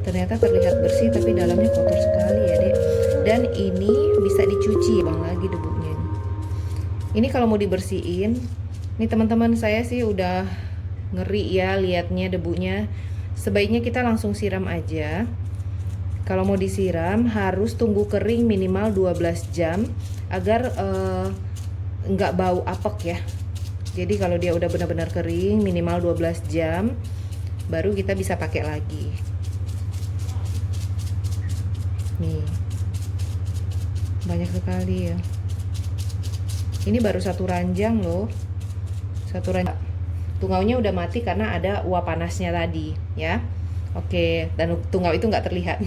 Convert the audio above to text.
Ternyata terlihat bersih tapi dalamnya kotor sekali ya dek. Dan ini bisa dicuci bang lagi debunya. Ini kalau mau dibersihin, nih teman-teman saya sih udah ngeri ya liatnya debunya. Sebaiknya kita langsung siram aja. Kalau mau disiram harus tunggu kering minimal 12 jam agar nggak bau apek ya. Jadi kalau dia udah benar-benar kering minimal 12 jam baru kita bisa pakai lagi. Nih, banyak sekali ya. Ini baru satu ranjang loh. Satu ranjang. Tungaunya udah mati karena ada uap panasnya tadi ya. Oke, dan tungau itu nggak terlihat.